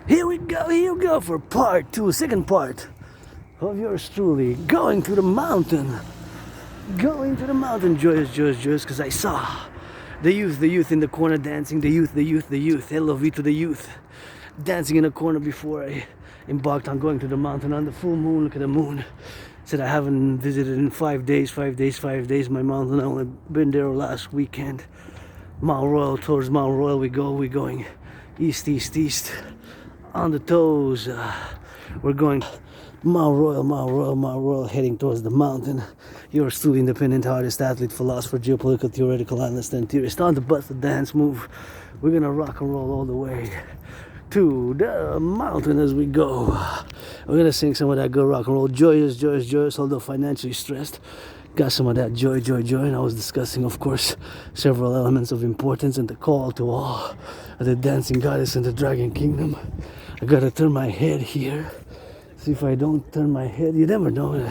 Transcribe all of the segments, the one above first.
Here we go for part 2, second part of yours truly, going to the mountain, joyous, because I saw the youth in the corner dancing, the youth, LOV to the youth, dancing in the corner before I embarked on going to the mountain on the full moon. Look at the moon. Said I haven't visited in 5 days, my mountain. I only been there last weekend. Mount Royal, towards Mount Royal we're going east, on the toes. We're going Mount Royal, heading towards the mountain. Yours truly, independent artist, athlete, philosopher, geopolitical, theoretical, analyst, and theorist. On the bus, the dance move. We're gonna rock and roll all the way to the mountain as we go. We're gonna sing some of that good rock and roll. Joyous, although financially stressed. Got some of that joy, and I was discussing, of course, several elements of importance and the call to all of the dancing goddess and the dragon kingdom. I gotta turn my head here. See if I don't turn my head, you never know.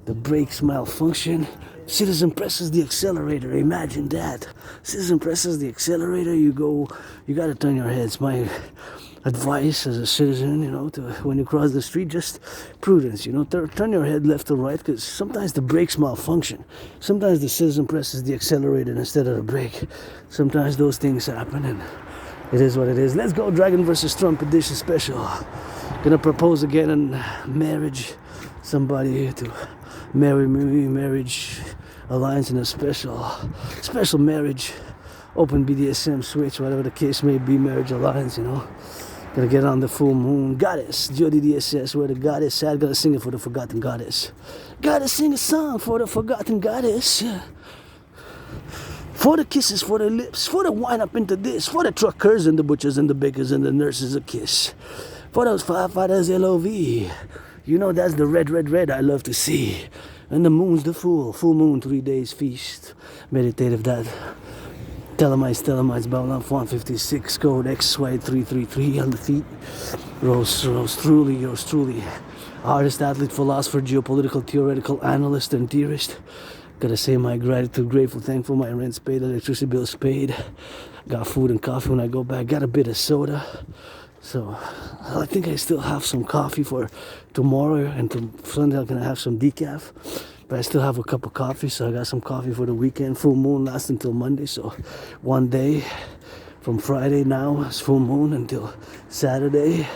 The brakes malfunction. Citizen presses the accelerator. Imagine that. Citizen presses the accelerator. You gotta turn your heads. My advice as a citizen, to when you cross the street, just prudence, turn your head left or right, because sometimes the brakes malfunction. Sometimes the citizen presses the accelerator instead of the brake. Sometimes those things happen, and it is what it is. Let's go, Dragon versus Trump edition special. Gonna propose again in marriage, somebody to marry me, marriage alliance in a special marriage, open BDSM switch, whatever the case may be, marriage alliance, Gonna get on the full moon. Goddess, Jody DSS, where the goddess at? Gotta sing it for the forgotten goddess. Gotta sing a song for the forgotten goddess. For the kisses, for the lips, for the wine up into this, for the truckers and the butchers and the bakers and the nurses a kiss. For those firefighters, LOV. That's the red I love to see. And the moon's the full moon, 3 days feast. Meditative that. Telemites, Babylon 156, code XY333 on the feet. Yours truly. Artist, athlete, philosopher, geopolitical, theoretical, analyst, and theorist. Gotta say my gratitude, grateful, thankful, my rent's paid, electricity bill's paid. Got food and coffee when I go back, got a bit of soda. So I think I still have some coffee for tomorrow, and Sunday I'm gonna have some decaf. But I still have a cup of coffee, so I got some coffee for the weekend. Full moon lasts until Monday, so one day from Friday now is full moon until Saturday.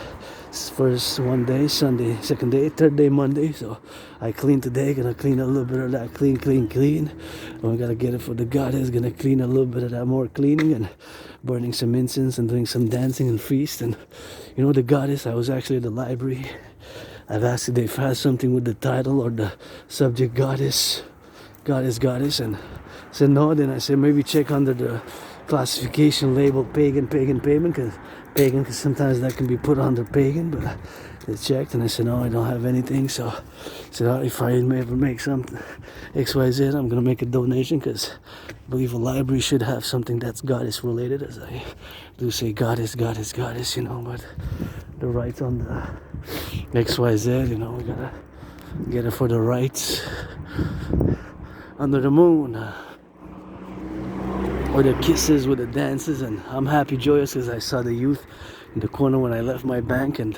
First one day, Sunday, second day, third day, Monday. So I clean today, gonna clean a little bit of that, clean. And we gotta get it for the goddess, gonna clean a little bit of that, more cleaning and burning some incense and doing some dancing and feast. And the goddess, I was actually at the library. I've asked if they've had something with the title or the subject goddess, and said no. Then I said maybe check under the classification label pagan, because sometimes that can be put under pagan. But they checked and I said no, I don't have anything. So I said if I ever make something XYZ, I'm gonna make a donation, because I believe a library should have something that's goddess related, as I do say goddess, but the rights on the XYZ, we gotta get it for the rights under the moon, or the kisses with the dances. And I'm happy, joyous, because I saw the youth in the corner when I left my bank and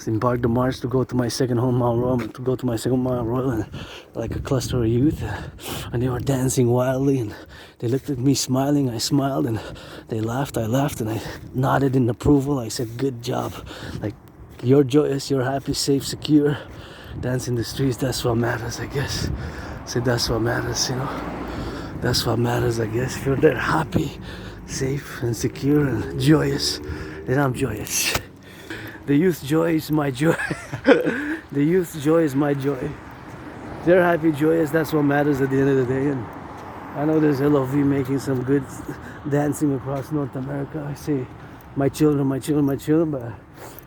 embarked the march to go to my second home, Mount Royal, and like a cluster of youth, and they were dancing wildly, and they looked at me smiling. I smiled, and they laughed. I laughed, and I nodded in approval. I said, "Good job! Like, you're joyous, you're happy, safe, secure, dancing the streets. That's what matters, I guess." I said, "That's what matters, That's what matters, I guess. If you're there happy, safe, and secure, and joyous, then I'm joyous." The youth's joy is my joy. The youth's joy is my joy. They're happy, joyous, that's what matters at the end of the day. And I know there's LOV making some good dancing across North America. I say my children, but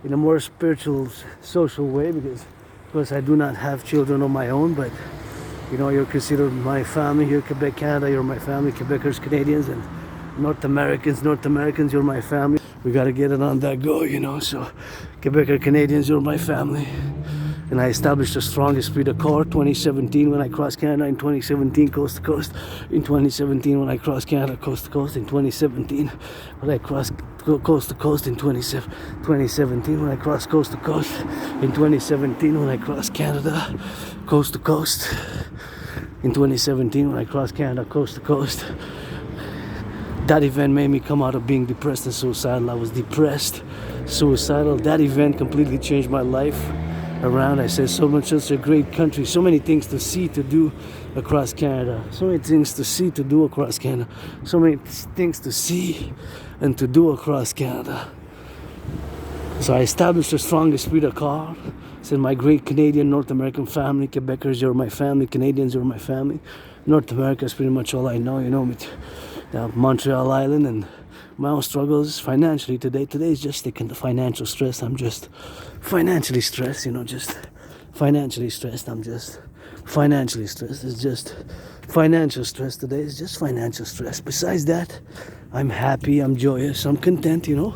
in a more spiritual, social way, because of course I do not have children of my own, but you're considered my family here, Quebec, Canada, you're my family, Quebecers, Canadians, and North Americans, you're my family. We gotta get it on that go, so Quebecer, Canadians, you're my family. And I established the strongest esprit de corps 2017 when I crossed Canada, in 2017 coast to coast, in 2017 when I crossed Canada coast to coast, in 2017 when I crossed coast to coast, in 2017 when I crossed coast to coast, in 2017 when I crossed Canada coast to coast, in 2017 when I crossed Canada coast to coast. That event made me come out of being depressed and suicidal. I was depressed, suicidal. That event completely changed my life around. I said, such a great country, so many things to see, to do across Canada, so many things to see, to do across Canada, so many things to see and to do across Canada. So I established a strong esprit de corps. I said, my great Canadian, North American family, Quebecers, you're my family, Canadians, you're my family. North America is pretty much all I know, you know, with Montreal Island and my own struggles financially today. Today is just the financial stress. I'm just financially stressed, you know, just financially stressed. I'm just financially stressed. It's just financial stress today. It's just financial stress. Besides that, I'm happy, I'm joyous, I'm content, you know.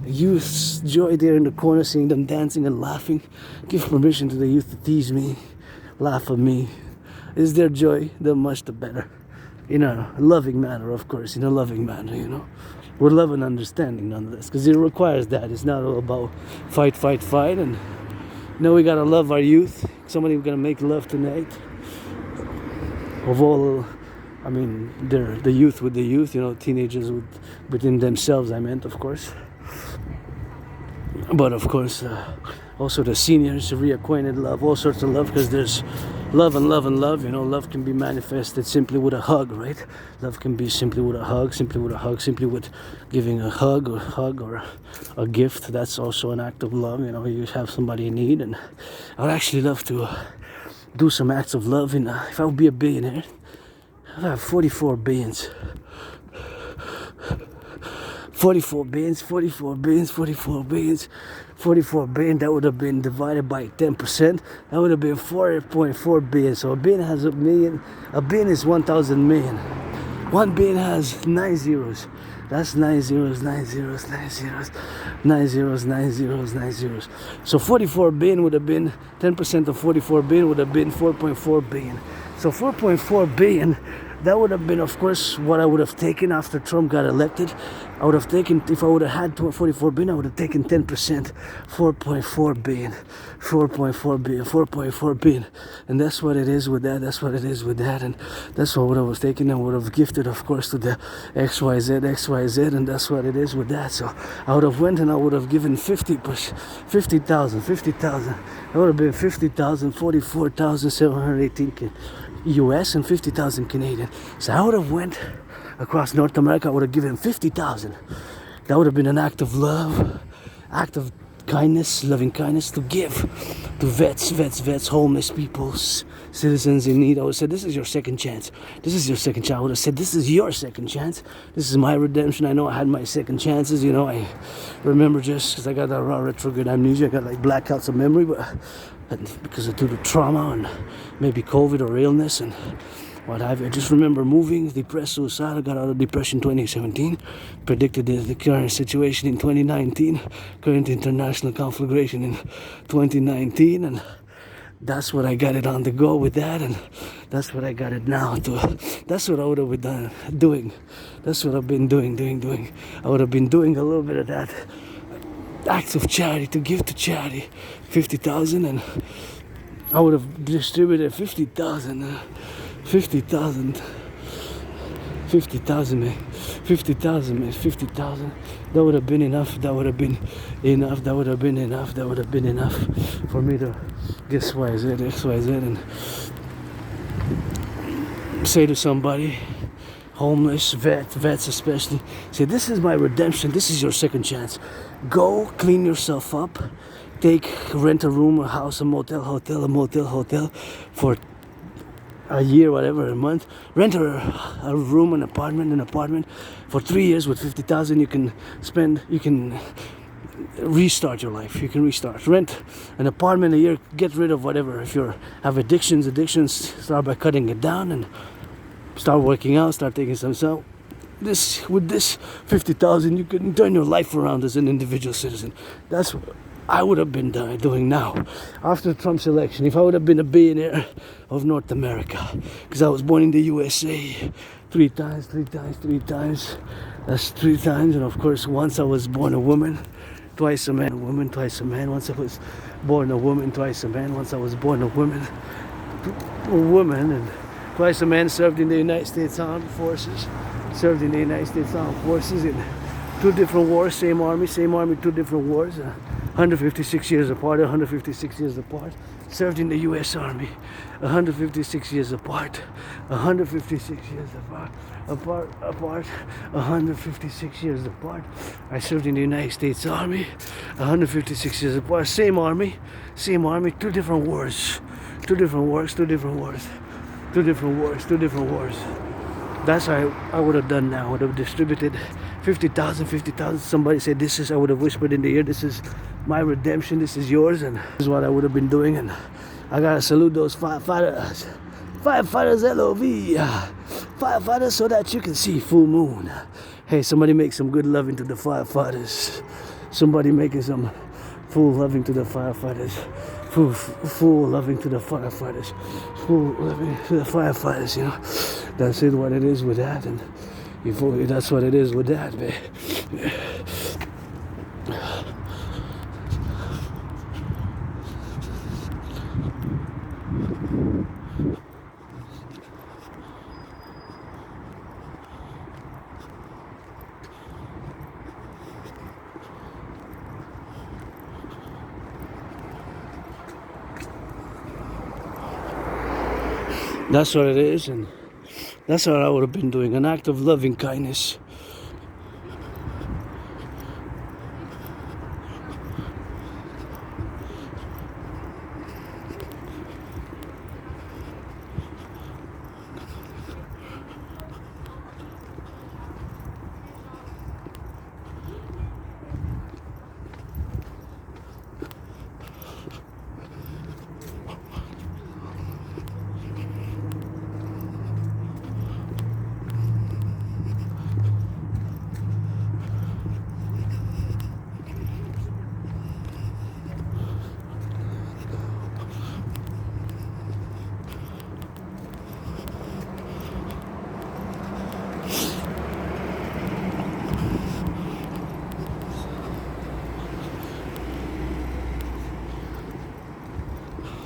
Youth's joy there in the corner, seeing them dancing and laughing. Give permission to the youth to tease me, laugh at me. Is their joy, the much the better. In a loving manner, of course, in a loving manner, you know. With love and understanding, nonetheless, because it requires that. It's not all about fight, and you know, we gotta love our youth. Somebody we're gonna make love tonight. Of all, I mean, they're the youth with the youth, you know, teenagers within themselves, I meant, of course. But of course, also the seniors, reacquainted love, all sorts of love, because there's love and love and love, you know. Love can be manifested simply with a hug, right? Love can be simply with a hug, simply with giving a hug or a gift. That's also an act of love, you know. You have somebody in need, and I would actually love to do some acts of love. If I would be a billionaire, I'd have 44 billions. 44 billions, 44 billions, 44 billions, 44 billion. That would have been divided by 10%. That would have been 4.4 billion. So a billion has a million. A billion is 1,000 million. 1 billion has 9 zeros. That's 9 zeros, 9 zeros, 9 zeros, 9 zeros, 9 zeros, 9 zeros. So 44 billion would have been, 10% of 44 billion would have been 4.4 billion. So 4.4 billion, that would have been, of course, what I would have taken after Trump got elected. I would have taken, if I would have had 44 billion, I would have taken 10%, 4.4 billion, 4.4 billion, 4.4 billion. And that's what it is with that, that's what it is with that. And that's what I was taking and would have gifted, of course, to the XYZ, and that's what it is with that. So I would have went and I would have given 50,000. That would have been 50,000, 44,718 US and 50,000 Canadian. So I would have went across North America. I would have given 50,000. That would have been an act of love, act of kindness, loving kindness, to give to vets, homeless people, citizens in need. I would have said, this is your second chance. This is your second chance. I would have said, this is your second chance. This is my redemption. I know I had my second chances. You know, I remember just because I got that raw retrograde amnesia. I got like blackouts of memory, but because of due to trauma and maybe COVID or illness and what have you. I just remember moving, depressed, suicidal, got out of depression 2017, predicted the current situation in 2019, current international conflagration in 2019, and that's what I got it on the go with that, and that's what I got it now to. That's what I would have been doing. That's what I've been doing. I would have been doing a little bit of that. Acts of charity, to give to charity, 50,000, and I would have distributed 50,000, man, 50,000. That would have been enough. That would have been enough for me to get XYZ, and say to somebody, homeless, vets especially, say, this is my redemption, this is your second chance. Go clean yourself up, rent a room, a house, a motel for a year, whatever, a month. Rent a room, an apartment for 3 years with 50,000. You can restart your life. You can restart. Rent an apartment a year, get rid of whatever. If you have addictions, start by cutting it down and start working out, start taking some self. With this 50,000, you can turn your life around as an individual citizen. That's I would have been doing now after Trump's election if I would have been a billionaire of North America, because I was born in the USA three times. That's 3 times. And of course, once I was born a woman, twice a man, a woman, twice a man. Once I was born a woman, twice a man. Once I was born a woman, and twice a man. Served in the United States Armed Forces. Served in the United States Armed Forces in 2 different wars, same army, 2 different wars, 156 years apart, 156 years apart. Served in the U.S. Army, 156 years apart, 156 years apart, 156 years apart. I served in the United States Army, 156 years apart, same army, 2 different wars, 2 different wars, 2 different wars, 2 different wars, 2 different wars. That's what I would have done now. I would have distributed 50,000. Somebody said, this is, I would have whispered in the ear, this is my redemption, this is yours, and this is what I would have been doing. And I gotta salute those firefighters. Firefighters, LOV. Firefighters, so that you can see full moon. Hey, somebody make some good loving to the firefighters. Somebody making some full loving to the firefighters. Full loving to the firefighters. Full loving to the firefighters, you know. That's it, what it is with that. And that's what it is with that, man. That's what it is, and that's what I would have been doing, an act of loving kindness.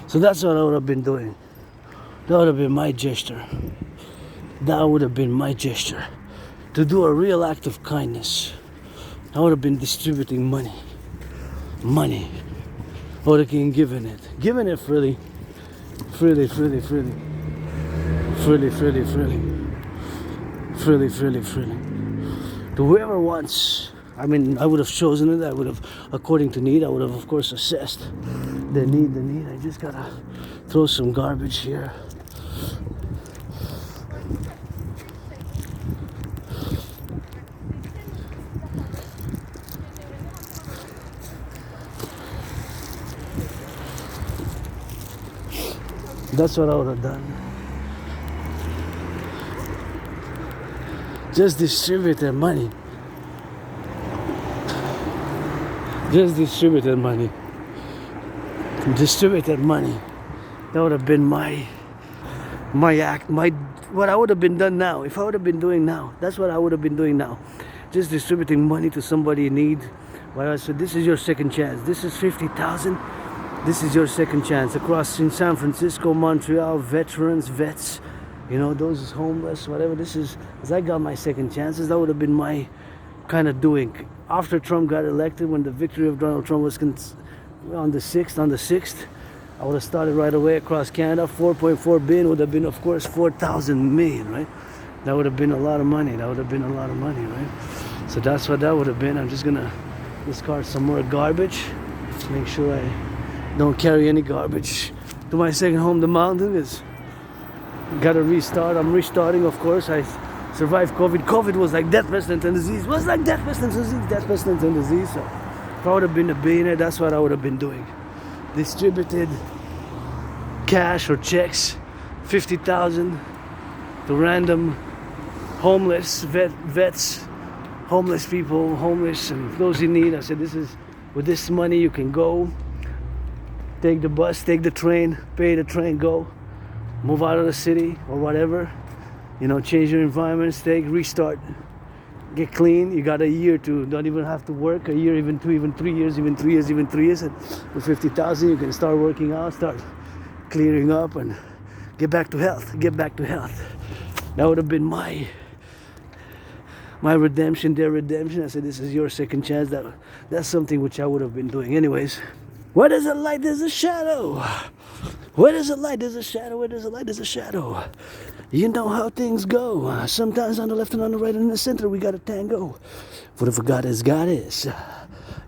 So that's what I would have been doing. That would have been my gesture. That would have been my gesture. To do a real act of kindness. I would have been distributing money. Money. I would have been giving it. Giving it freely. Freely. To whoever wants. I mean, I would have chosen it. I would have, according to need, I would have, of course, assessed the need. I just gotta throw some garbage here. That's what I would have done. Just distributed money. Just distributed money. Distributed money. That would have been my act, what I would have been done now. If I would have been doing now, that's what I would have been doing now. Just distributing money to somebody in need. But I said, this is your second chance. This is 50,000. This is your second chance. Across in San Francisco, Montreal, veterans, vets, you know, those homeless, whatever. This is, as I got my second chances, that would have been my kind of doing. After Trump got elected, when the victory of Donald Trump was on the 6th, I would have started right away across Canada. 4.4 billion would have been, of course, 4,000 million, right? That would have been a lot of money. Right? So that's what that would have been. I'm just gonna discard some more garbage. Make sure I don't carry any garbage to my second home, the mountain. Is gotta restart. I'm restarting, of course. I survived COVID. COVID was like death, pestilence, and disease. So if I would have been a billionaire, that's what I would have been doing. Distributed cash or checks, 50,000 to random homeless vets, homeless people, homeless and those in need. I said, this is With this money, you can go, take the bus, take the train, pay the train, go, move out of the city or whatever. You know, change your environment, restart, get clean. You got a year to don't even have to work, a year, even 2, even 3 years, even 3 years, even 3 years. And with 50,000, you can start working out, start clearing up, and get back to health. Get back to health. That would have been my redemption, their redemption. I said, this is your second chance. That's something which I would have been doing anyways. Where there's a light, there's a shadow. Where there's a light, there's a shadow. Where there's a light, there's a shadow. You know how things go. Sometimes on the left and on the right and in the center, we got a tango. Whatever God is, God is.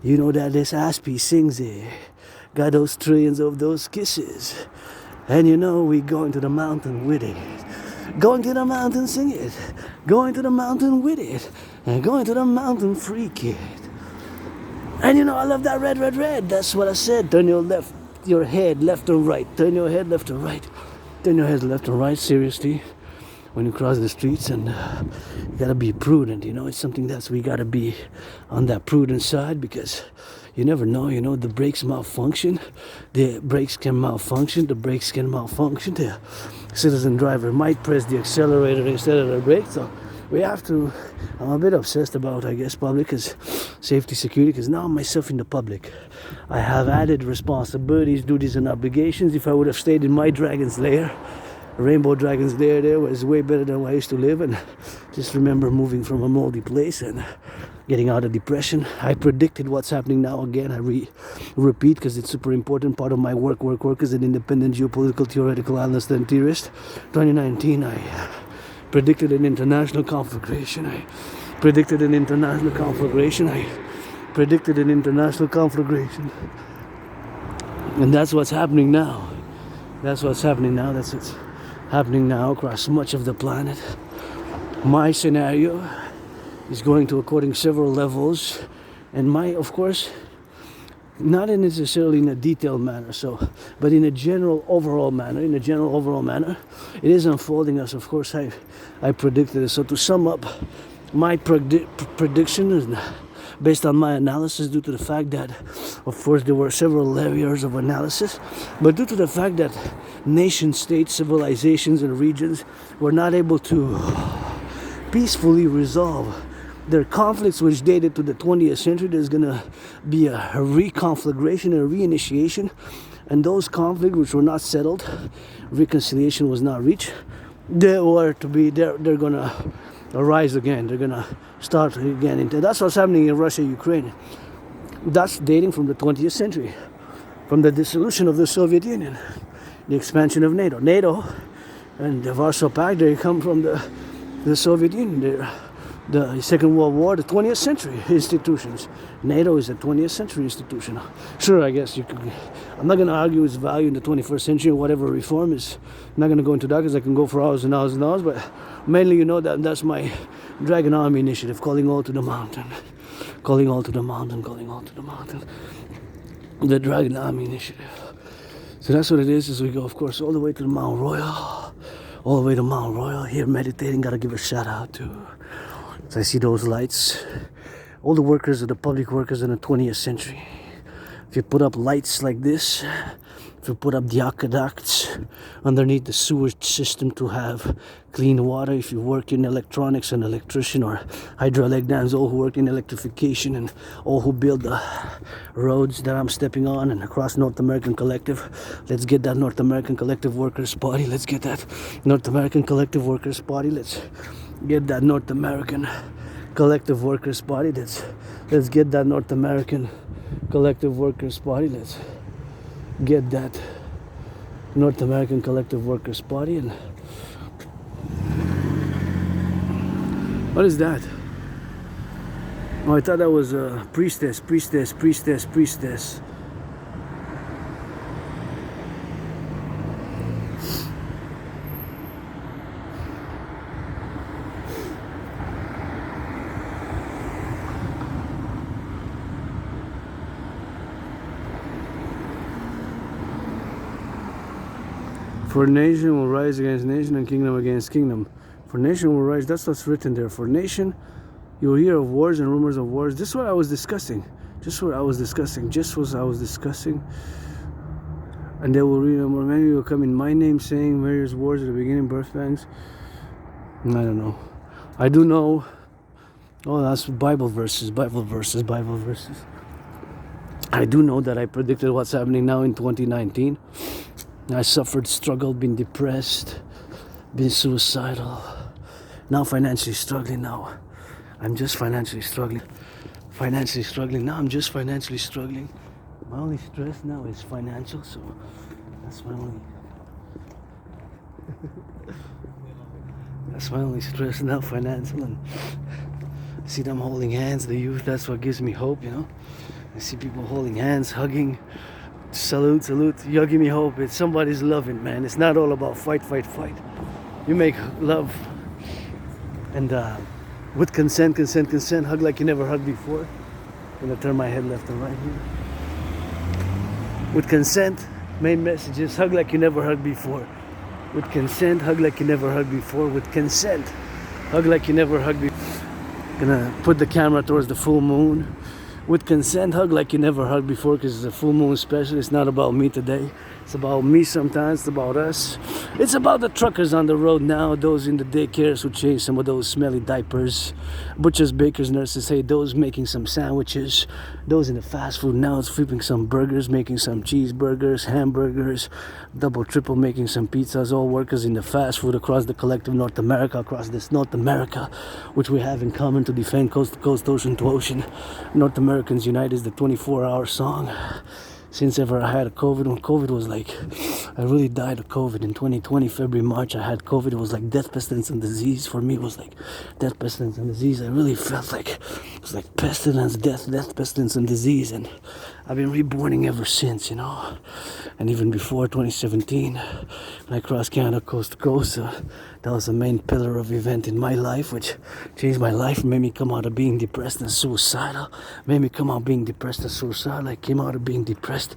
You know that this ass piece sings it. Got those trillions of those kisses. And you know we going to the mountain with it. Going to the mountain, sing it. Going to the mountain with it. And going to the mountain, freak it. And you know, I love that red, red, red. That's what I said. Turn your head left and right. Turn your head left and right. Turn your head left and right, seriously. When you cross the streets, and you gotta be prudent, you know. It's something that's we gotta be on that prudent side, because you never know, you know, the brakes malfunction. The brakes can malfunction. The citizen driver might press the accelerator instead of the brake. So we have to, I'm a bit obsessed about, I guess, public is safety, security, because now I'm myself in the public. I have added responsibilities, duties, and obligations. If I would have stayed in my dragon's lair, Rainbow Dragon's lair there was way better than where I used to live, and just remember moving from a moldy place and getting out of depression. I predicted what's happening now again. I repeat, because it's super important part of my work as an independent geopolitical theoretical analyst and theorist. 2019, I predicted an international conflagration. I predicted an international conflagration. And that's what's happening now. That's what's happening now across much of the planet. My scenario is going to according several levels, and of course, not necessarily in a detailed manner, but in a general overall manner. It is unfolding as, of course, I predicted it. So to sum up, my prediction is based on my analysis, due to the fact that, of course, there were several layers of analysis, but due to the fact that nation states, civilizations, and regions were not able to peacefully resolve their conflicts, which dated to the 20th century, there's going to be a reconflagration and a reinitiation, and those conflicts which were not settled, reconciliation was not reached, they're going to arise again. They're going to start again. That's what's happening in Russia, Ukraine. That's dating from the 20th century, from the dissolution of the Soviet Union, the expansion of NATO and the Warsaw Pact. They come from the Soviet Union. The Second World War, the 20th century institutions. NATO is a 20th century institution. Sure, I guess you could. I'm not going to argue its value in the 21st century or whatever reform is. I'm not going to go into that, because I can go for hours and hours and hours. But mainly, you know, that's my Dragon Army initiative, calling all to the mountain. The Dragon Army initiative. So that's what it is, as we go, of course, all the way to the Mount Royal. Here meditating, gotta give a shout out to. So I see those lights, all the workers, the public workers in the 20th century. If you put up lights like this, if you put up the aqueducts underneath the sewage system to have clean water, if you work in electronics, an electrician, or hydraulic dams, all who work in electrification, and all who build the roads that I'm stepping on and across North American Collective, let's get that North American Collective Workers Party. Let's get that North American Collective Workers Party. Let's get that North American Collective Workers Party. Let's get that North American Collective Workers Party. Let's get that North American Collective Workers Party. And what is that? Oh, I thought that was a priestess. For nation will rise against nation, and kingdom against kingdom. For nation will rise, that's what's written there. For nation, you will hear of wars and rumors of wars. This is what I was discussing Just what I was discussing. And they will remember, many will come in my name saying various words at the beginning, birth pangs. I don't know. I do know. Oh, that's Bible verses. I do know that I predicted what's happening now in 2019. I suffered, struggled, been depressed, been suicidal. Now financially struggling now. I'm just financially struggling. Now I'm just financially struggling. My only stress now is financial, so that's my only stress now, financial. And I see them holding hands, the youth, that's what gives me hope, you know. I see people holding hands, hugging, salute, you're giving me hope. It's somebody's loving, man. It's not all about fight. You make love and with consent, hug like you never hugged before. I'm gonna turn my head left and right here. With consent, main message is hug like you never hugged before. With consent, hug like you never hugged before. With consent, hug like you never hugged before. Gonna put the camera towards the full moon. With consent, hug like you never hugged before, because it's a full moon special. It's not about me today. It's about me sometimes. It's about us. It's about the truckers on the road now, those in the daycares who change some of those smelly diapers, butchers, bakers, nurses, hey, those making some sandwiches, those in the fast food now, it's flipping some burgers, making some cheeseburgers, hamburgers, double, triple, making some pizzas, all workers in the fast food across the collective North America, across this North America, which we have in common to defend coast to coast, ocean to ocean. North Americans Unite is the 24-hour song. Since ever I had a COVID, when COVID was like, I really died of COVID in 2020, February, March, I had COVID. It was like death, pestilence, and disease. For me, it was like death, pestilence, and disease. I really felt like it was like pestilence, death, pestilence, and disease. And I've been reborning ever since, you know. And even before 2017, when I crossed Canada coast to coast, that was the main pillar of event in my life, which changed my life, made me come out of being depressed and suicidal. I came out of being depressed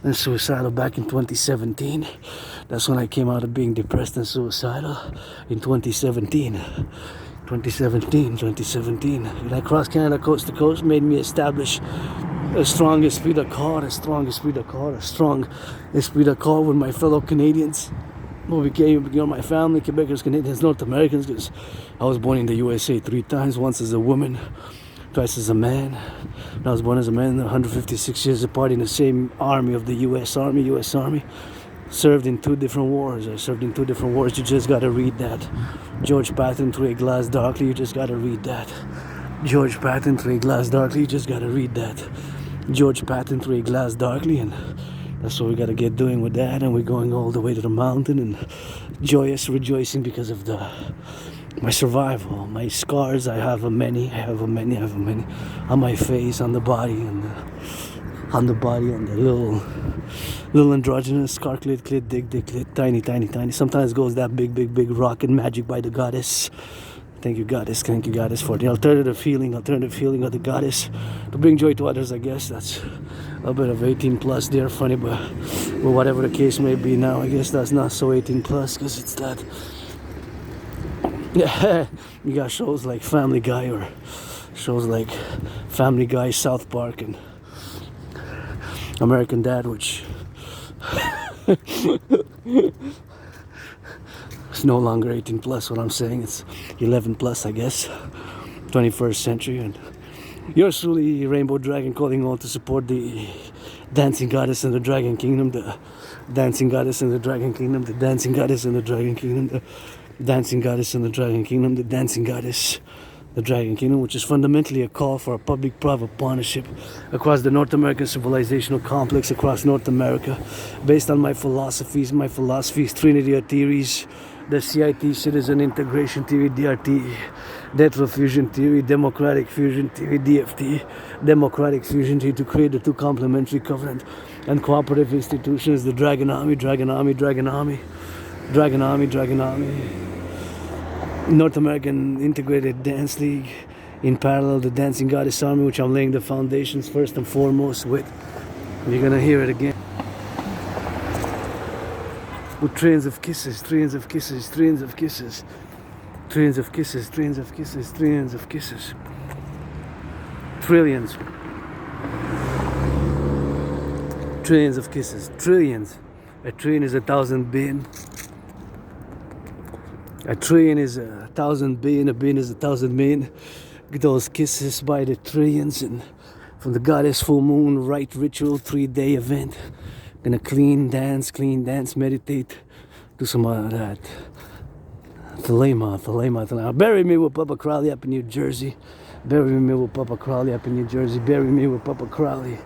and suicidal back in 2017. That's when I came out of being depressed and suicidal in 2017. When I crossed Canada coast to coast, made me establish a strong esprit de corps, a strong esprit de corps with my fellow Canadians. Who became, you know, my family, Quebecers, Canadians, North Americans, because I was born in the USA 3 times, once as a woman, twice as a man. When I was born as a man, 156 years apart in the same army of the US Army. Served in 2 different wars. You just gotta read that. George Patton through a glass darkly, you just gotta read that. George Patton through a glass darkly, and that's what we gotta get doing with that. And we're going all the way to the mountain and joyous, rejoicing because of my survival, my scars. I have many on my face, on the body, and the little androgynous scar clit, dick, tiny. Sometimes goes that big rock and magic by the goddess. Thank you, goddess, for the alternative healing of the goddess to bring joy to others. I guess that's a bit of 18 plus there, funny, but whatever the case may be now, I guess that's not so 18 plus, because it's that. Yeah, you got shows like Family Guy, or shows like Family Guy, South Park, and American Dad, which it's no longer 18 plus. What I'm saying, it's 11 plus, I guess. 21st century. And yours truly, Rainbow Dragon, calling all to support the dancing goddess in the Dragon Kingdom, the dancing goddess in the Dragon Kingdom, the dancing goddess in the Dragon Kingdom, the dancing goddess in the Dragon Kingdom, the dancing goddess, the Dragon Kingdom, which is fundamentally a call for a public-private partnership across the North American civilizational complex, across North America, based on my philosophies, Trinity of theories, the CIT, Citizen Integration Theory, DRT, Death Fusion Theory, Democratic Fusion Theory, DFT, Democratic Fusion Theory, to create the 2 complementary covenant and cooperative institutions, the Dragon Army, North American Integrated Dance League, in parallel the Dancing Goddess Army, which I'm laying the foundations first and foremost with. You're gonna hear it again. With trillions of kisses, trillions of kisses, trillions of kisses, trillions of kisses, trillions of kisses, trillions of kisses, trillions. Trillions of kisses. Trillions. A trillion is 1,000 billion. A trillion is 1,000 billion. A billion is 1,000 million. Get those kisses by the trillions, and from the goddess full moon, right ritual, 3-day event. Gonna clean, dance, meditate, do some of that. Thelema. Bury me with Papa Crowley up in New Jersey. Bury me with Papa Crowley up in New Jersey. Bury me with Papa Crowley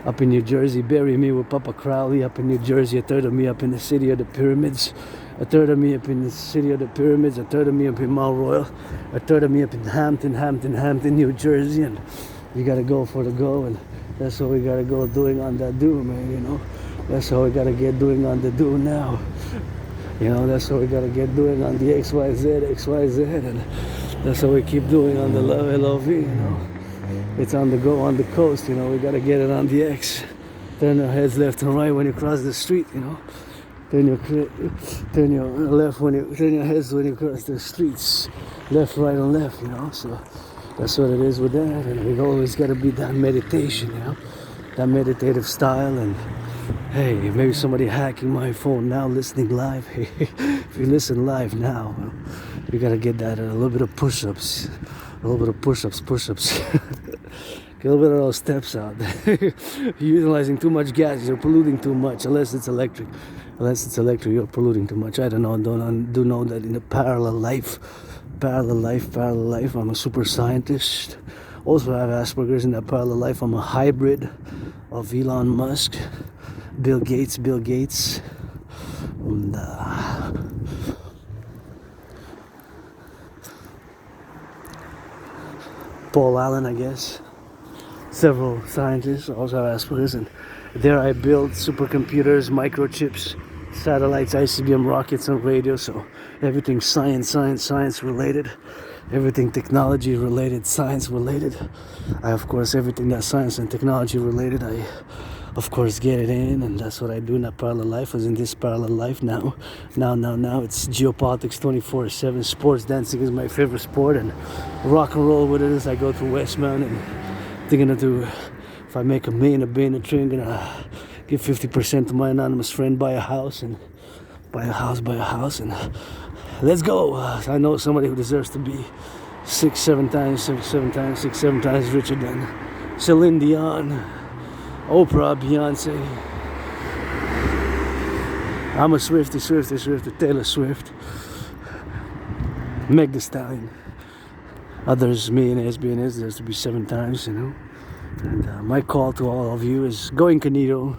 up in New Jersey. Bury me with Papa Crowley up in New Jersey. A third of me up in the city of the pyramids. A third of me up in the city of the pyramids. A third of me up in Mount Royal. A third of me up in Hampton, New Jersey. And you gotta go for the go, and that's what we gotta go doing on that do, man, you know. That's how we gotta get doing on the do now. You know, that's what we gotta get doing on the XYZ, and that's what we keep doing on the LOV, you know. It's on the go, on the coast, you know. We gotta get it on the X. Turn your heads left and right when you cross the street, you know. Turn your heads when you cross the streets, left, right, and left, you know. So that's what it is with that, and we always gotta be that meditation, you know, that meditative style. And hey, maybe somebody hacking my phone now, listening live. If you listen live now, you gotta get that a little bit of push-ups, Get a little bit of those steps out. You're utilizing too much gas. You're polluting too much. Unless it's electric, you're polluting too much. I don't know. Do know that in a parallel life, I'm a super scientist. Also, I have Asperger's in that parallel life. I'm a hybrid of Elon Musk, Bill Gates, and Paul Allen, I guess. Several scientists also have Asperger's, and there I build supercomputers, microchips, satellites, ICBM rockets, and radio. So everything science related, everything technology related, science related. I, of course, everything that's science and technology related, I of course get it in, and that's what I do in that parallel life. As in this parallel life now it's geopolitics 24/7. Sports, dancing is my favorite sport, and rock and roll with it as I go through Westmount, and thinking to do, if I make $1 million, $1 billion, gonna give 50% to my anonymous friend, buy a house, and let's go. I know somebody who deserves to be 6-7 times richer than Celine Dion, Oprah, Beyonce. I'm a Swiftie, Taylor Swift, Meg Thee Stallion. Others, millionaires, there's to be 7 times, you know. And my call to all of you is go incognito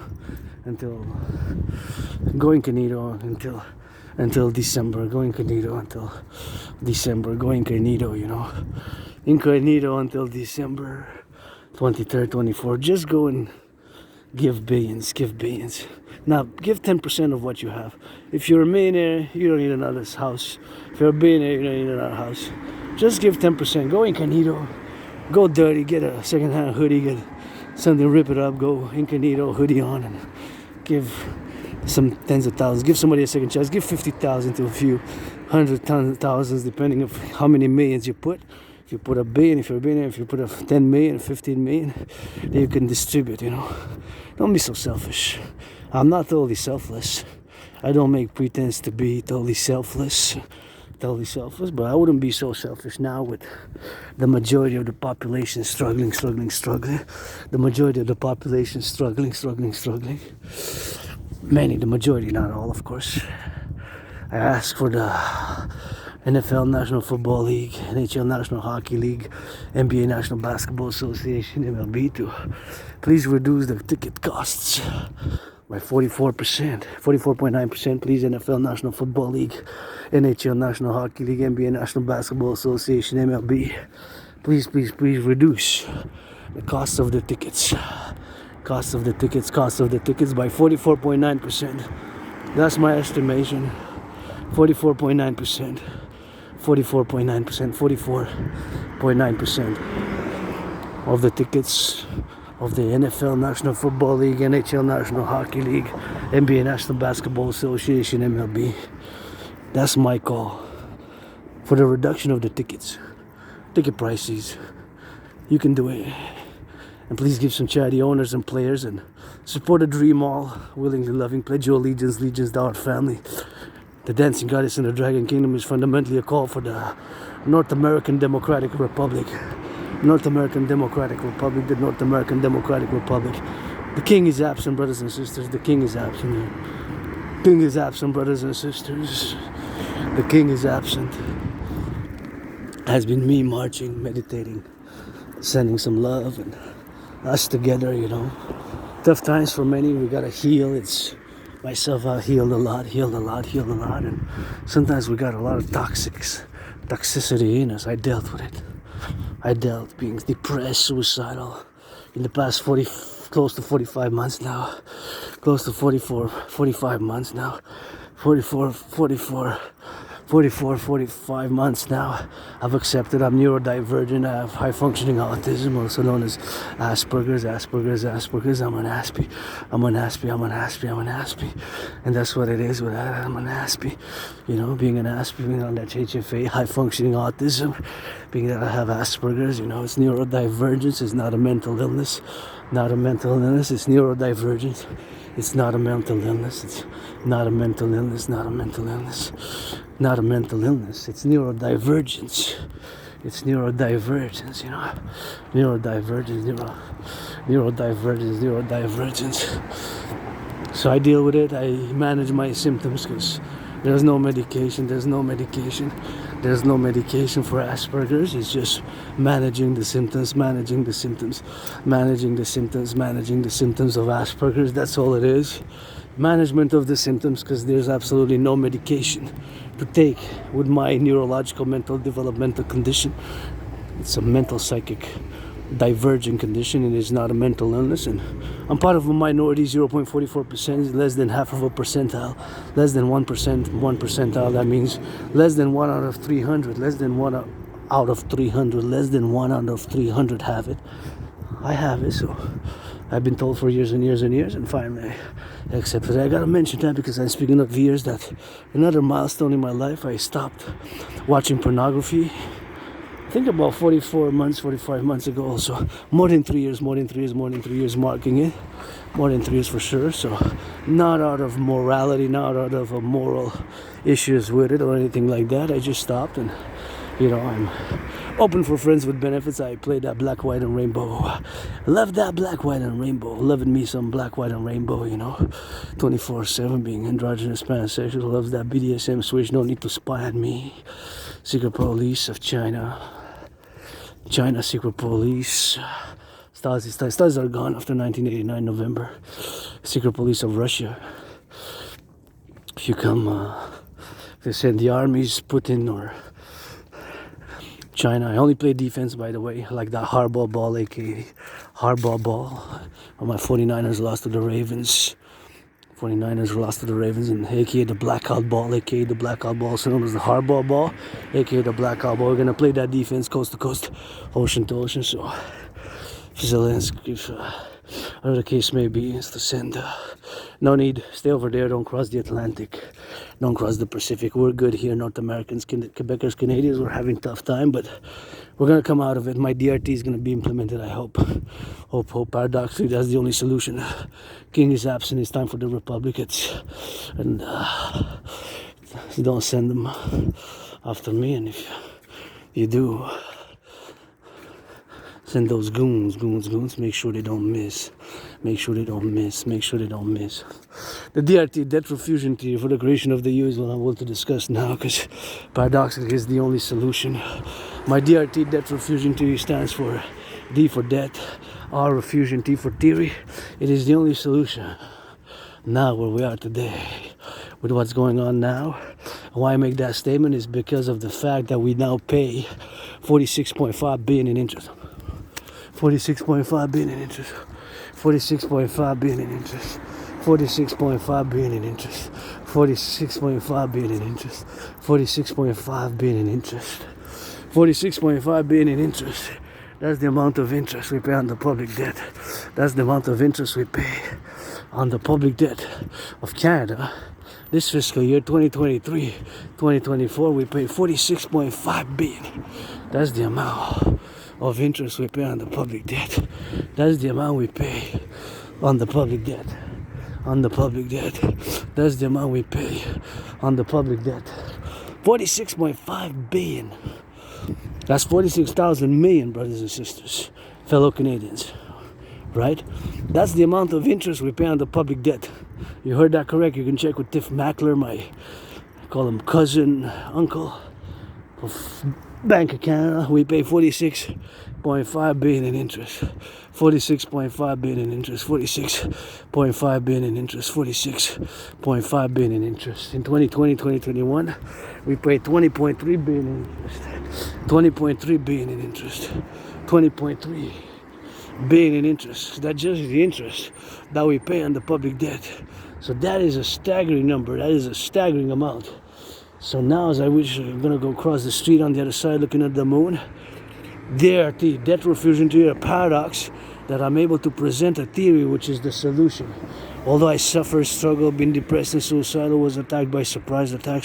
until December. Go incognito until December. Go incognito, you know. Incognito until December 23rd, 24th. Just go and give billions. Now, give 10% of what you have. If you're a millionaire, you don't need another house. If you're a billionaire, you don't need another house. Just give 10%. Go incognito. Go dirty. Get a second-hand hoodie. Get something, rip it up. Go incognito, hoodie on, and give some tens of thousands. Give somebody a second chance. Give 50,000 to a few hundred thousands, depending on how many millions you put. If you put $1 billion, if you're a billionaire, if you put 10 million, 15 million, then you can distribute, you know. Don't be so selfish. I'm not totally selfless. I don't make pretense to be totally selfless, but I wouldn't be so selfish now with the majority of the population struggling. The majority of the population struggling. Many, the majority, not all, of course. I ask for the NFL National Football League, NHL National Hockey League, NBA National Basketball Association, MLB to please reduce the ticket costs by 44.9%. Please, NFL National Football League, NHL National Hockey League, NBA National Basketball Association, MLB. Please reduce the cost of the tickets. Cost of the tickets by 44.9%. That's my estimation. 44.9%. 44.9% of the tickets of the NFL National Football League, NHL National Hockey League, NBA National Basketball Association, MLB. That's my call for the reduction of the ticket prices. You can do it. And please give some charity owners and players and support a dream all, willingly loving, pledge your allegiance to our family. The dancing goddess in the Dragon Kingdom is fundamentally a call for the North American Democratic Republic. North American Democratic Republic, the North American Democratic Republic. The king is absent, brothers and sisters. The king is absent. The king is absent, brothers and sisters. The king is absent. Has been me marching, meditating, sending some love, and us together, you know. Tough times for many, we gotta heal. It's myself, I've healed a lot, and sometimes we got a lot of toxicity in us. I dealt with it. I dealt being depressed, suicidal in the past close to 45 months now. Close to 45 months now. 45 months now. I've accepted I'm neurodivergent. I have high functioning autism, also known as Asperger's. I'm an Aspie. And that's what it is with that. I'm an Aspie. You know, being an Aspie, being on that HFA, high functioning autism, being that I have Asperger's, you know, it's neurodivergence. It's not a mental illness. It's neurodivergence. It's not a mental illness. It's not a mental illness. It's neurodivergence. You know. Neurodivergence. So I deal with it. I manage my symptoms because there's no medication for Asperger's. It's just managing the symptoms of Asperger's. That's all it is. Management of the symptoms, because there's absolutely no medication to take with my neurological, mental, developmental condition. It's a mental, psychic, divergent condition. It is not a mental illness, and I'm part of a minority. 0.44%, less than half of a percentile, less than 1%. 1%. That means less than 1 out of 300. Less than 1 out of 300 have it. I have it, so I've been told for years and years, and finally I accepted it. I gotta mention that because I'm speaking of years, that another milestone in my life, I stopped watching pornography. I think about 45 months ago. So more than 3 years marking it. More than 3 years for sure. So not out of morality, not out of moral issues with it or anything like that. I just stopped, and you know, I'm open for friends with benefits. I play that black, white, and rainbow. Love that black, white, and rainbow. Loving me some black, white, and rainbow, you know. 24/7, being androgynous, pansexual. Loves that BDSM switch. No need to spy on me. Secret police of China. Secret police. Stars are gone after 1989 November. Secret police of Russia. If you come, if they send the armies, Putin or China. I only play defense, by the way. I like that hardball ball, aka hardball ball. When my 49ers lost to the Ravens. And aka the blackout ball, so known as the hardball ball, aka the blackout ball. We're gonna play that defense coast to coast, ocean to ocean. So, whatever the case may be, is to send. No need, stay over there. Don't cross the Atlantic. Don't cross the Pacific. We're good here, North Americans, Quebecers, Canadians. We're having a tough time, but we're gonna come out of it. My DRT is gonna be implemented, I hope. Hope. Paradoxically, that's the only solution. King is absent. It's time for the Republic. Don't send them after me, and if you do, send those goons. Make sure they don't miss. The DRT, debt refusion theory for the creation of the U, is what I want to discuss now, because paradoxically is the only solution. My DRT, debt refusion theory, stands for D for debt, R refusion, T for theory. It is the only solution. Now, where we are today, with what's going on now, why I make that statement is because of the fact that we now pay 46.5 billion in interest. 46.5 billion in interest. 46.5 billion in interest. 46.5 billion in interest. 46.5 billion in interest. 46.5 billion in interest. 46.5 billion in interest. That's the amount of interest we pay on the public debt. That's the amount of interest we pay on the public debt of Canada. This fiscal year, 2023-2024, we pay 46.5 billion. That's the amount of interest we pay on the public debt. That's the amount we pay on the public debt. On the public debt. That's the amount we pay on the public debt. 46.5 billion. That's 46,000 million, brothers and sisters, fellow Canadians, right? That's the amount of interest we pay on the public debt. You heard that correct. You can check with Tiff Mackler, I call him cousin, uncle of Bank of Canada. We pay 46.5 billion in interest. 46.5 billion in interest. 46.5 billion in interest. 46.5 billion in interest. In 2020, 2021, we paid 20.3 billion in interest. 20.3 billion in interest. 20.3 billion in interest. That's just the interest that we pay on the public debt. So that is a staggering number. That is a staggering amount. So now, as I wish I'm gonna go across the street on the other side, looking at the moon, DRT, debt refusion theory, a paradox that I'm able to present a theory which is the solution. Although I suffered, struggled, been depressed and suicidal, was attacked by surprise attack,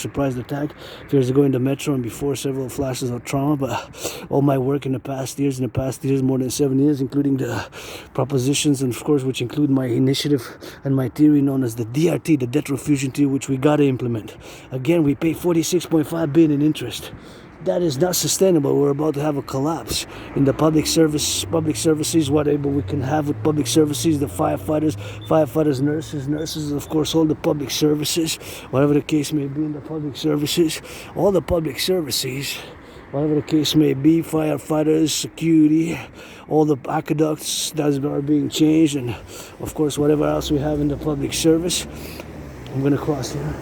fears to go in the metro and before several flashes of trauma, but all my work in the past years, more than 7 years, including the propositions and of course which include my initiative and my theory known as the DRT, the debt refusion theory, which we gotta implement. Again, we pay 46.5 billion in interest. That is not sustainable. We're about to have a collapse in the public services, whatever we can have with public services, the firefighters, nurses, of course, all the public services, whatever the case may be in the public services, all the public services, whatever the case may be, firefighters, security, all the aqueducts that are being changed, and of course, whatever else we have in the public service, I'm going to cross here,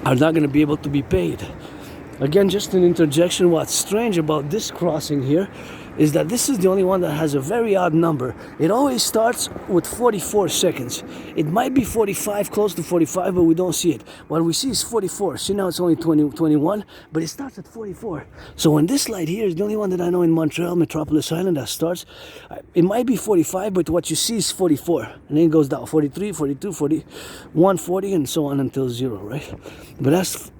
are not going to be able to be paid. Again, just an interjection, what's strange about this crossing here is that this is the only one that has a very odd number. It always starts with 44 seconds. It might be 45, close to 45, but we don't see it. What we see is 44. See, now it's only 21, but it starts at 44. So when this light here is the only one that I know in Montreal, Metropolis Island, that starts, it might be 45, but what you see is 44. And then it goes down, 43, 42, 41, 40, and so on until 0, right? But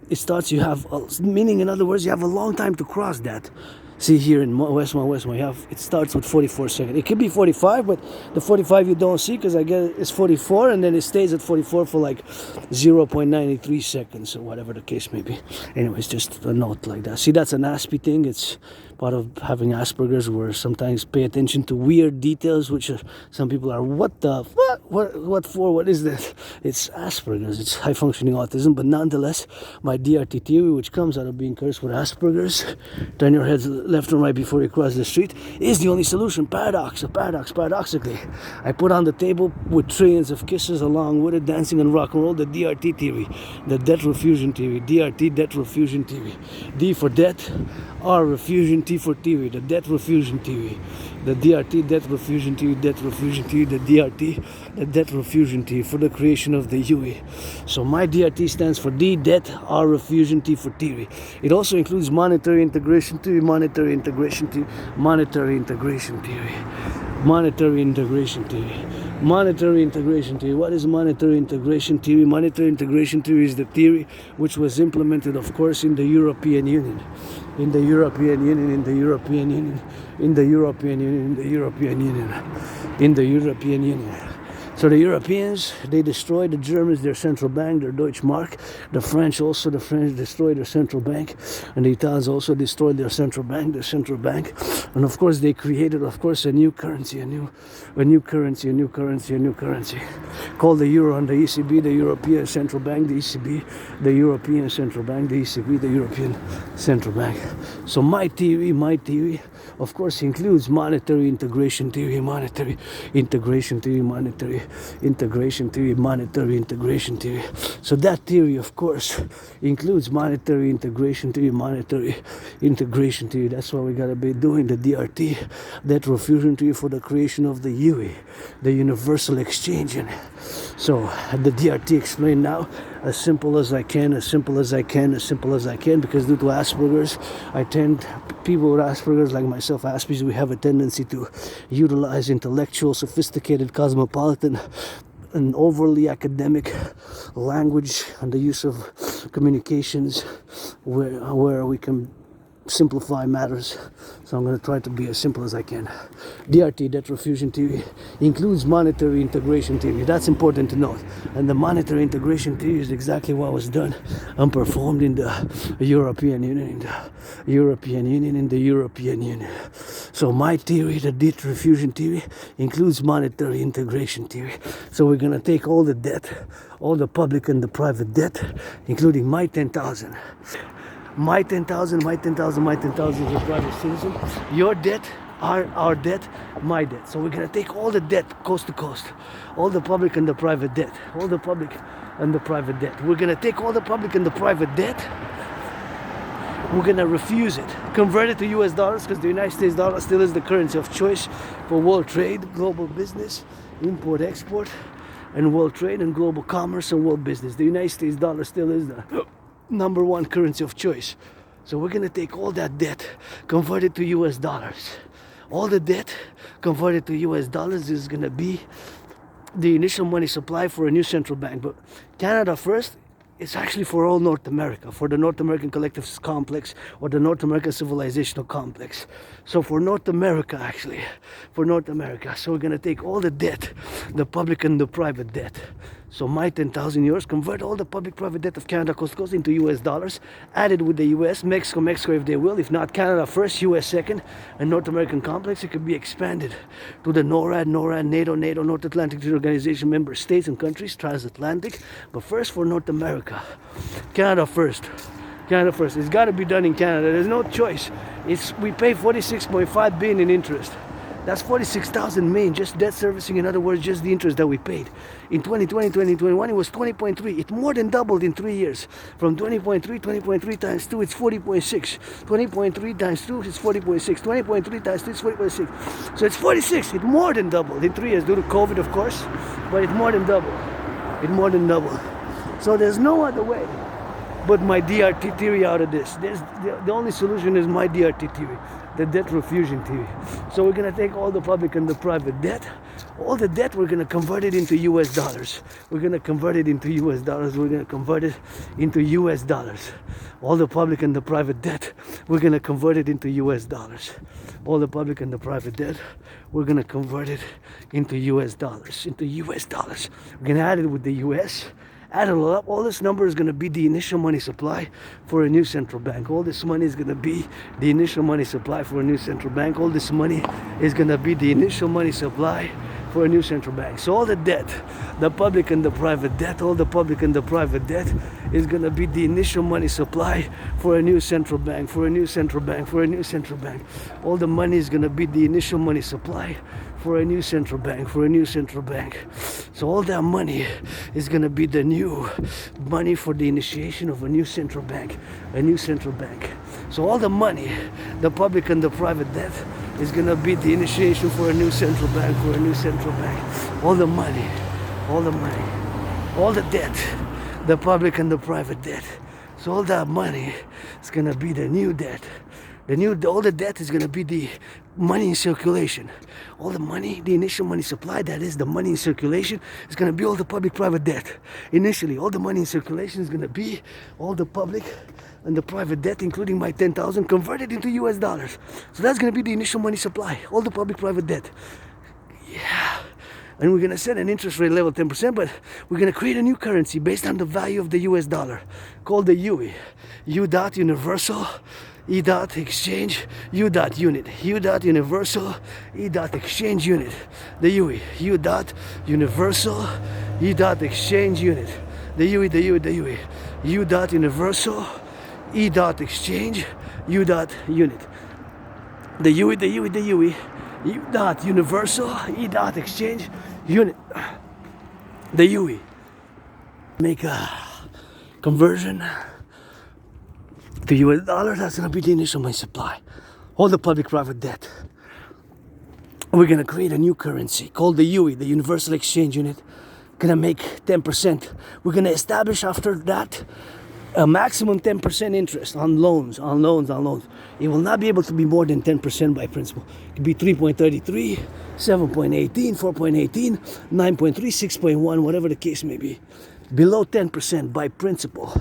it starts, you have, meaning in other words, you have a long time to cross that. See here in Westmont, it starts with 44 seconds. It could be 45, but the 45 you don't see because I guess it's 44, and then it stays at 44 for like 0.93 seconds or whatever the case may be. Anyways, just a note like that. See, that's an Aspie thing. It's part of having Asperger's, where sometimes pay attention to weird details, which some people are, what for, what is this? It's Asperger's, it's high functioning autism, but nonetheless, my DRT theory, which comes out of being cursed with Asperger's, turn your heads left and right before you cross the street, is the only solution. Paradoxically, I put on the table with trillions of kisses along with it, dancing and rock and roll, the DRT theory, the debt refusion theory, DRT debt refusion theory, D for debt, R refusion, T for theory, the debt refusion theory, the DRT debt refusion theory, the DRT, the debt refusion theory for the creation of the UE. So my DRT stands for D, debt, R refusion, T for theory. It also includes monetary integration theory, monetary integration theory, monetary integration theory, monetary integration theory. Monetary integration theory. What is monetary integration theory? Monetary integration theory is the theory which was implemented, of course, in the European Union. In the European Union, in the European Union, in the European Union, in the European Union, in the European Union. So the Europeans, they destroyed, the Germans, their central bank, their Deutschmark. The French destroyed their central bank. And the Italians also destroyed their central bank. And of course they created, of course, a new currency, a new currency called the Euro, and the ECB, the European Central Bank, the ECB, the European Central Bank, the ECB, the European Central Bank. So my theory, of course, includes monetary integration theory, monetary integration theory, monetary integration theory, monetary integration theory. So that theory, of course, includes monetary integration theory, monetary integration theory. That's what we gotta be doing, the DRT, debt refusion theory for the creation of the UE, the universal exchange. And so the DRT explained now, as simple as I can, because due to Asperger's, people with Asperger's like myself, Aspies, we have a tendency to utilize intellectual, sophisticated, cosmopolitan, and overly academic language and the use of communications where we can simplify matters, so I'm going to try to be as simple as I can. DRT, debt refusion theory, includes monetary integration theory. That's important to note. And the monetary integration theory is exactly what was done and performed in the European Union, So my theory, the debt refusion theory, includes monetary integration theory. So we're going to take all the debt, all the public and the private debt, including my 10,000. My 10,000, my 10,000, my 10,000 is a private citizen. Your debt, our debt, my debt. So we're going to take all the debt coast to coast. All the public and the private debt. All the public and the private debt. We're going to take all the public and the private debt. We're going to refuse it. Convert it to US dollars, because the United States dollar still is the currency of choice for world trade, global business, import, export, and world trade and global commerce and world business. The United States dollar still is the number one currency of choice. So we're going to take all that debt, convert it to US dollars. All the debt converted to US dollars is going to be the initial money supply for a new central bank. But Canada first, it's actually for all North America, for the North American Collectif complex or the North American Civilizational complex. So for North America, actually, for North America. So we're going to take all the debt, the public and the private debt. So my 10,000 euros, convert all the public-private debt of Canada coast to coast into US dollars, add it with the US, Mexico if they will. If not, Canada first, US second, and North American complex. It could be expanded to the NORAD, NATO, North Atlantic Treaty Organization member states and countries, transatlantic. But first for North America, Canada first. Canada first. It's got to be done in Canada. There's no choice. We pay 46.5 billion in interest. That's 46,000 million, just debt servicing, in other words, just the interest that we paid. In 2020, 2021, it was 20.3. It more than doubled in 3 years. From 20.3 times 2, it's 40.6. 20.3 times 2 is 40.6. 20.3 times 2 is 40.6. So it's 46. It more than doubled in 3 years, due to COVID, of course, but it more than doubled. It more than doubled. So there's no other way but my DRT theory out of this. The only solution is my DRT theory, the debt refusion theory. So we're going to take all the public and the private debt. All the debt, we're going to convert it into US dollars. We're going to convert it into US dollars. We're going to convert it into US dollars. All the public and the private debt, we're going to convert it into US dollars. All the public and the private debt, we're going to convert it into US dollars. We're going to add it with the US. Add it all up, all this number is going to be the initial money supply for a new central bank. All this money is going to be the initial money supply for a new central bank. All this money is going to be the initial money supply for a new central bank. So all the debt, the public and the private debt, all the public and the private debt is going to be the initial money supply for a new central bank, for a new central bank, for a new central bank. All the money is going to be the initial money supply for a new central bank, for a new central bank. So all that money is going to be the new money for the initiation of a new central bank, a new central bank. So all the money, the public and the private debt, is going to be the initiation for a new central bank, for a new central bank. All the money, all the money, all the debt, the public and the private debt. So all that money is going to be the new debt. All the debt is going to be the money in circulation. All the money, the initial money supply, that is the money in circulation, is going to be all the public-private debt. Initially, all the money in circulation is going to be all the public and the private debt, including my 10,000, converted into US dollars. So that's going to be the initial money supply, all the public-private debt. Yeah. And we're going to set an interest rate level 10%, but we're going to create a new currency based on the value of the US dollar, called the UE. U dot universal, E dot exchange, U dot unit, U dot universal, E dot exchange unit. The UE, U dot universal, E dot exchange unit. The UE, U dot universal, E dot exchange, U dot unit. The UE, U dot universal, E dot exchange unit. The UE. Make a conversion to US dollars. That's going to be the initial money supply. All the public-private debt. We're going to create a new currency called the UE, the Universal Exchange Unit. Going to make 10%. We're going to establish after that a maximum 10% interest on loans. It will not be able to be more than 10% by principal. It could be 3.33, 7.18, 4.18, 9.3, 6.1, whatever the case may be. below 10% by principle.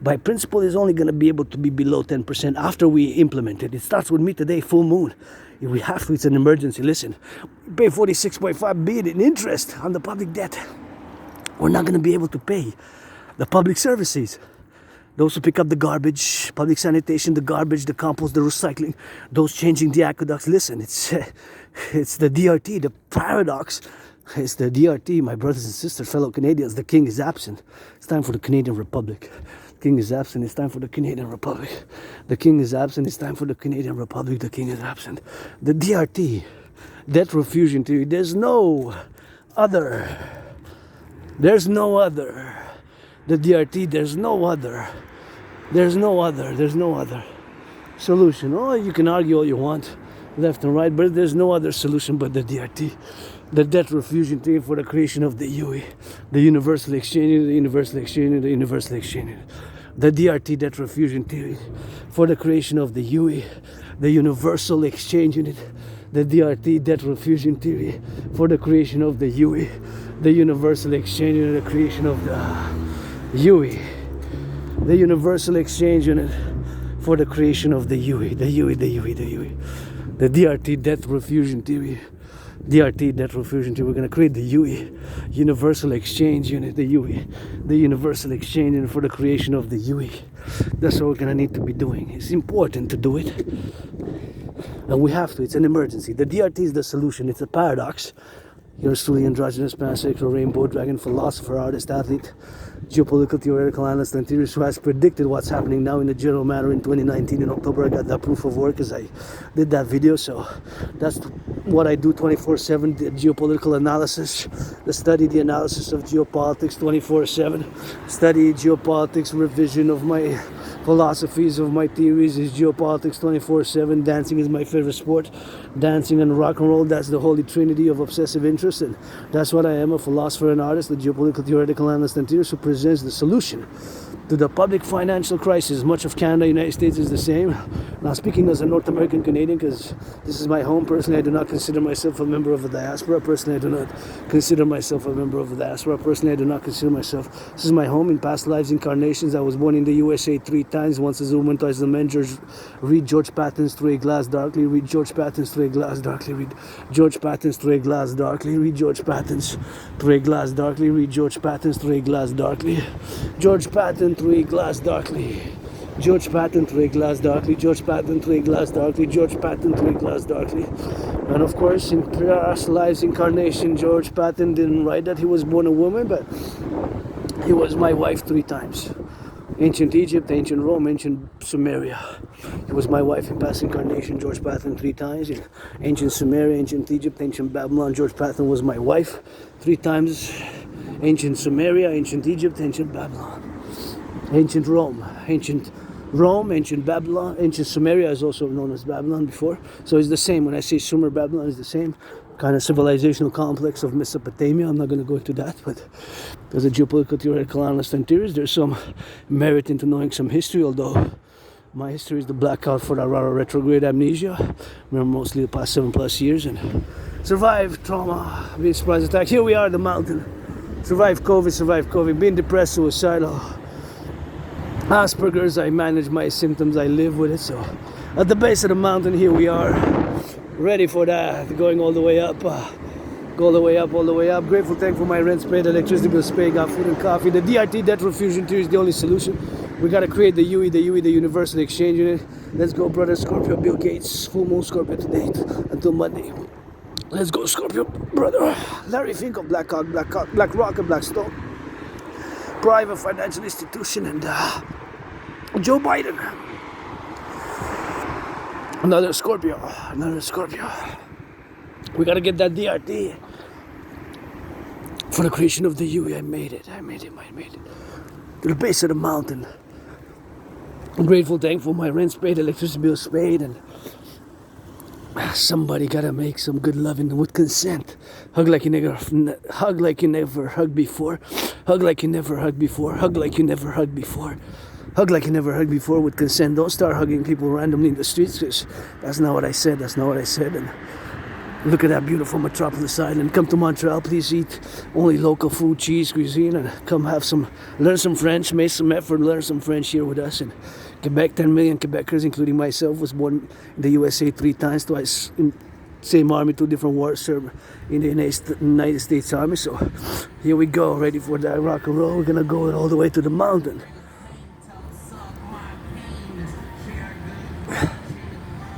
By principle is only going to be able to be below 10% after we implement it. It starts with me today, full moon. If we have to, it's an emergency. Listen, we pay 46.5 billion in interest on the public debt. We're not going to be able to pay the public services. Those who pick up the garbage, public sanitation, the garbage, the compost, the recycling, those changing the aqueducts. Listen, it's the DRT, the paradox. It's the DRT, my brothers and sisters, fellow Canadians. The king is absent. It's time for the Canadian Republic. The king is absent. It's time for the Canadian Republic. The king is absent. It's time for the Canadian Republic. The king is absent. The DRT, debt refusion theory. There's no other. There's no other. The DRT, there's no other. There's no other. There's no other solution. Oh, you can argue all you want, left and right, but there's no other solution but the DRT. The debt refusion theory for the creation of the UE, the universal exchange, the universal exchange, the universal exchange. The DRT debt refusion theory for the creation of the UE, the universal exchange unit. The DRT debt refusion theory for the creation of the UE, the universal exchange unit, the creation of the UE, the universal exchange unit for the creation of the UE, the UE, the UE, the UE. The DRT debt refusion theory. DRT, debt refusion theory. We're going to create the UE, Universal Exchange Unit, the UE, the Universal Exchange Unit for the creation of the UE. That's what we're going to need to be doing. It's important to do it. And we have to. It's an emergency. The DRT is the solution. It's a paradox. Yours truly, androgynous, pansexual, rainbow, dragon, philosopher, artist, athlete, geopolitical, theoretical analyst, and theorist who has predicted what's happening now in the general matter in 2019. In October, I got that proof of work because I did that video. So that's what I do 24/7, the geopolitical analysis, the analysis of geopolitics 24/7, study geopolitics, revision of my philosophies, of my theories is geopolitics 24/7. Dancing is my favorite sport. Dancing and rock and roll, that's the holy trinity of obsessive interest, and that's what I am, a philosopher and artist, a geopolitical, theoretical analyst and theorist who presents the solution to the public financial crisis. Much of Canada, United States is the same. Now, speaking as a North American Canadian, because this is my home, personally, I do not consider myself a member of the diaspora. Personally, I do not consider myself a member of the diaspora. Personally, I do not consider myself. This is my home in past lives, incarnations. I was born in the USA 3 times, once as a woman, twice as a man. Read George Patton's Through a Glass Darkly. Read George Patton's Through a Glass Darkly. Read George Patton's Through a Glass Darkly. Read George Patton's Through a Glass Darkly. Read George Patton's Through a Glass Darkly. George Patton Through a Glass Darkly. George Patton Through a Glass Darkly. George Patton Through a Glass Darkly. George Patton Through a Glass Darkly. And of course, in past lives incarnation, George Patton didn't write that he was born a woman, but he was my wife 3 times. Ancient Egypt, ancient Rome, ancient Sumeria. He was my wife in past incarnation, George Patton 3 times. In ancient Sumeria, ancient Egypt, ancient Babylon, George Patton was my wife 3 times. Ancient Sumeria, ancient Egypt, ancient Babylon. Ancient Rome, ancient Babylon, ancient Sumeria is also known as Babylon before. So it's the same. When I say Sumer, Babylon is the same kind of civilizational complex of Mesopotamia. I'm not going to go into that, but as a geopolitical, theoretical analyst and theorist, there's some merit into knowing some history, although my history is the blackout for the Aurora retrograde amnesia. Remember mostly the past 7+ years and survived trauma, being surprise attack. Here we are at the mountain. Survived COVID, being depressed, suicidal. Asperger's, I manage my symptoms, I live with it. So at the base of the mountain, here we are, ready for that, going all the way up, all the way up. Grateful, thankful, my rent's paid, electricity bills paid, got food and coffee. The DRT, debt refusion theory, is the only solution. We got to create the UE, the Universal Exchange Unit. Let's go, brother Scorpio, Bill Gates, full moon Scorpio today until Monday. Let's go, Scorpio, brother. Larry Finkel, Black Rock, and Blackstone. Private financial institution, and Joe Biden. Another Scorpio. We gotta get that DRT for the creation of the UE. I made it. To the base of the mountain. I'm grateful, thankful, my rent's paid, electricity bills paid, and somebody gotta make some good loving with consent. Hug like you never hugged before. Hug like you never hugged before. Hug like you never hugged before. Hug like you never hugged before with consent. Don't start hugging people randomly in the streets, because that's not what I said. And Look at that beautiful metropolis island. Come to Montreal, please eat only local food, cheese, cuisine, and come learn some French, make some effort, learn some French here with us. And Quebec, 10 million Quebecers, including myself, was born in the USA 3 times, twice in same army, 2 different wars, served in the United States Army. So here we go, ready for that rock and roll. We're gonna go all the way to the mountain.